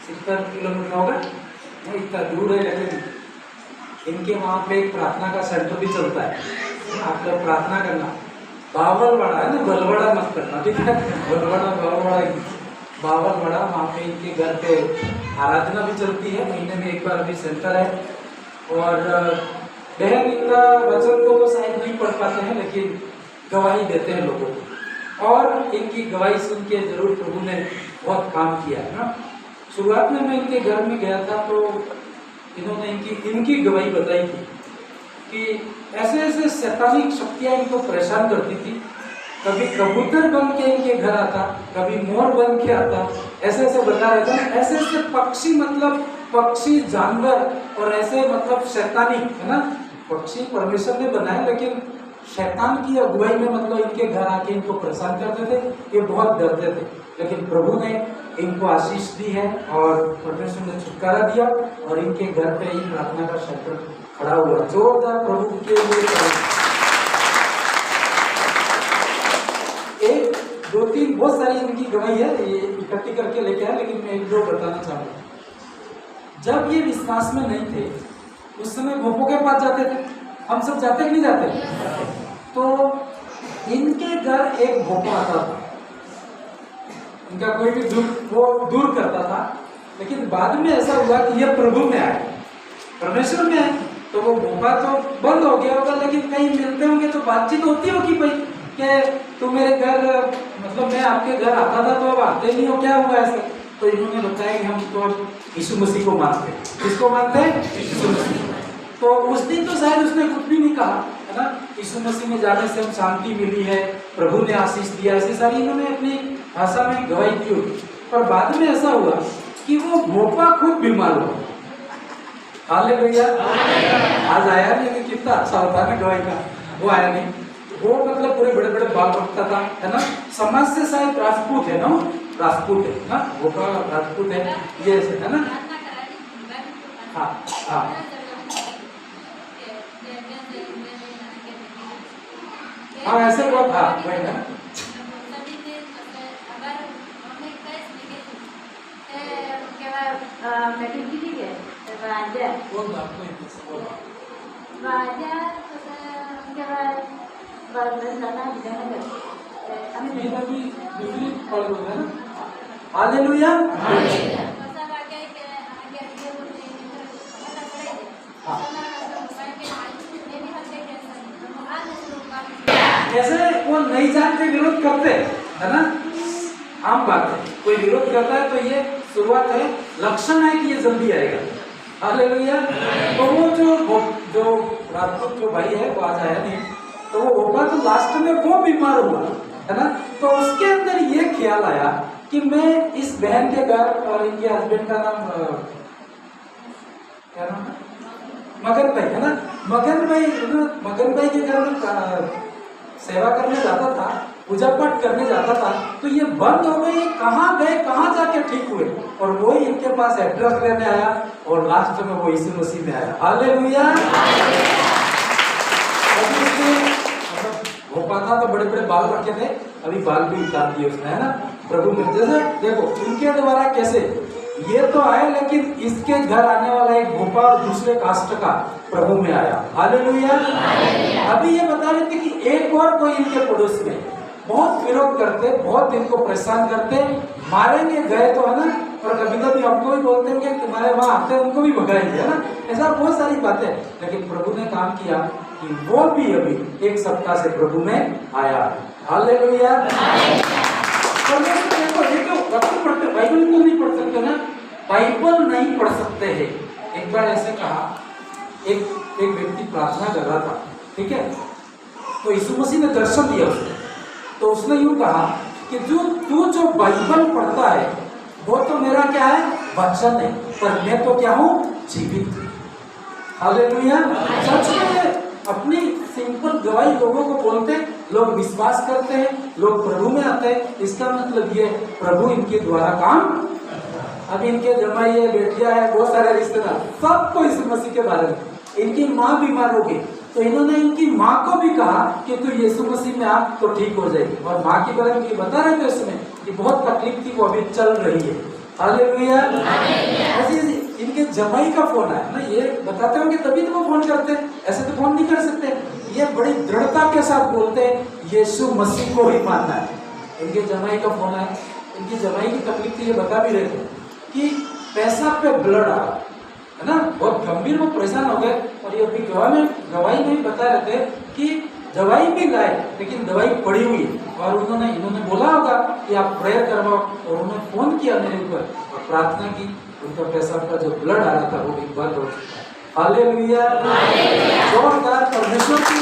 70 kilometre होगा, इतना दूर है, लेकिन इनके वहाँ पे एक प्रार्थना का सेंटर भी चलता है। आप लोग प्रार्थना करना, बावलवाड़ा है ना, बलवाड़ा मत करना, ठीक है? बलवाड़ा बावलवाड़ा, वहाँ पे इनके घर पे आराधना भी चलती है, महीने में एक बार अभी सेंटर है। और बहन इनका वचन को तो शायद नहीं पढ़ पाते हैं, लेकिन गवाही देते हैं लोगों को, और इनकी गवाही सुन के जरूर प्रभु ने बहुत काम किया है ना। शुरुआत में मैं इनके घर में गया था तो इन्होंने इनकी गवाही बताई थी कि ऐसे ऐसे शैतानिक शक्तियां इनको परेशान करती थी। कभी कबूतर बन के इनके घर आता, कभी मोर बन के आता, ऐसे ऐसे बता रहे थे। ऐसे ऐसे पक्षी, मतलब पक्षी जानवर, और ऐसे मतलब शैतानिक है ना। पक्षी परमेश्वर ने बनाए, लेकिन शैतान की अगुवाई में मतलब इनके घर आके इनको परेशान करते थे। ये बहुत डरते थे, लेकिन प्रभु ने इनको आशीष दी है और परमेश्वर ने छुटकारा दिया, और इनके घर पे ही प्रार्थना का सेंटर खड़ा हुआ। जोरदार प्रभु के लिए। एक दो तीन बहुत सारी इनकी गवाही है, ये इकट्ठी करके लेके आए, लेकिन मैं एक दो बताना चाहूँगा। जब ये विश्वास में नहीं थे, उस समय भोपों के पास जाते थे। हम सब जाते कि नहीं जाते? तो इनके घर एक भोपा आता था, इनका कोई भी वो दूर करता था। लेकिन बाद में ऐसा हुआ कि ये प्रभु में आए, परमेश्वर में आए, तो वो भोपा तो बंद हो गया होगा, लेकिन कहीं मिलते होंगे तो बातचीत होती होगी भाई कि तू मेरे घर, मतलब मैं आपके घर आता था तो अब आते नहीं हो, क्या हुआ ऐसा? तो इन्होंने बताया कि हम तो यीशु मसीह को मानते हैं। किसको मानते हैं? यीशु मसीह। तो उस दिन तो शायद उसने कुछ भी नहीं कहा, है ना। यीशु मसीह में जाने से हम शांति मिली है, प्रभु ने आशीष दिया, ऐसी सारी इन्होंने अपनी भाषा में गवाही दी होगी। पर बाद में ऐसा हुआ कि वो भोपा खुद बीमार हुआ। हालेलुया। आज आया नहीं, कितना अच्छा होता है गवाही का, वो आया नहीं। वो मतलब पूरे बड़े बड़े बाल रखता था, है ना। समाज से शायद राजपूत है ना, राजपूत है ना, भोपा राजपूत है, ये है ना। हाँ हाँ हाँ, ऐसे वो था, वही ना। हालेलुया। जैसे वो नई जान के विरोध करते है ना, आम बात है। कोई विरोध करता है तो ये शुरुआत है, लक्षण है कि ये जल्दी आएगा। हालेलुया। तो वो जो राजपूत जो भाई है वो आज आया नहीं, तो वो होगा तो लास्ट में वो बीमार हुआ, है ना। तो उसके अंदर ये ख्याल आया कि मैं इस बहन के घर, और इनके हस्बैंड का नाम क्या नाम है, मगन भाई, है ना। मगन भाई के घर में सेवा करने जाता था, पूजा पाठ करने जाता था। तो ये बंद हो गए, कहाँ गए, कहाँ जाके ठीक हुए, और वो ही इनके पास एड्रेस लेने आया, और लास्ट में वो यीशु मसीह में आया। हालेलुया। वो पाता तो बड़े बड़े बाल रखे थे, अभी बाल भी उतार दिए उसने, है ना। प्रभु में जैसे देखो इनके द्वारा कैसे ये तो आए, लेकिन इसके घर आने वाला एक भोपा और दूसरे कास्ट का प्रभु में आया। हालेलुया। अभी ये बता रहे थे कि एक और कोई इनके पड़ोस में बहुत विरोध करते, बहुत इनको परेशान करते, मारेंगे गए तो, है ना। और कभी कभी हमको भी बोलते हैं कि तुम्हारे वहां आते उनको भी भगाएंगे, है ना। ऐसा बहुत सारी बातें, लेकिन प्रभु ने काम किया कि वो भी अभी एक सप्ताह से प्रभु में आया। हालेलुया। वचन पढ़ते, बाइबल को नहीं पढ़ सकते ना, बाइबल नहीं पढ़ सकते हैं। एक बार ऐसे कहा, एक व्यक्ति प्रार्थना कर रहा था, ठीक है। तो यीशु मसीह ने दर्शन दिया उसको, तो उसने यूं कहा कि तू जो बाइबल पढ़ता है वो तो मेरा क्या है, वचन है, पर मैं तो क्या हूँ, जीवित। हालेलुया। सच में अपनी सिंपल गवाही लोगों को बोलते, लोग विश्वास करते हैं, लोग प्रभु में आते हैं। इसका मतलब ये प्रभु इनके द्वारा काम। अब इनके जमाई है, बेटियां है, बहुत सारे रिश्तेदार, सबको इस मसीह के बारे में। इनकी माँ बीमार हो गई, तो इन्होंने इनकी माँ को भी कहा कि तू यीशु मसीह में आ तो ठीक हो जाएगी। और माँ के बारे में ये बता रहे थे उसमें कि बहुत तकलीफ थी, वो अभी चल रही है। हालेलुया। ऐसे इनके जमाई का फोन आया ना, ये बताते होंगे तभी तो वो फोन करते हैं, ऐसे तो फोन नहीं कर सकते। ये बड़ी दृढ़ता के साथ बोलते हैं यीशु मसीह को ही मानना है। इनके जमाई का फोन आया, इनकी जमाई की तकलीफ थी, ये बता भी रहे थे कि पेशाब पे ब्लड आ रहा है ना, बहुत गंभीर, वो परेशान हो गए। और ये अभी गवाही में बता रहे थे कि दवाई भी लाए लेकिन दवाई पड़ी हुई है, और इन्होंने बोला होगा कि आप प्रेयर करवाओ, और उन्होंने फोन किया मेरे ऊपर और प्रार्थना की, उनका पेशाब का जो ब्लड आ रहा था वो भी बंद हो चुका है। हालेलुया। जोरदार परमेश्वर की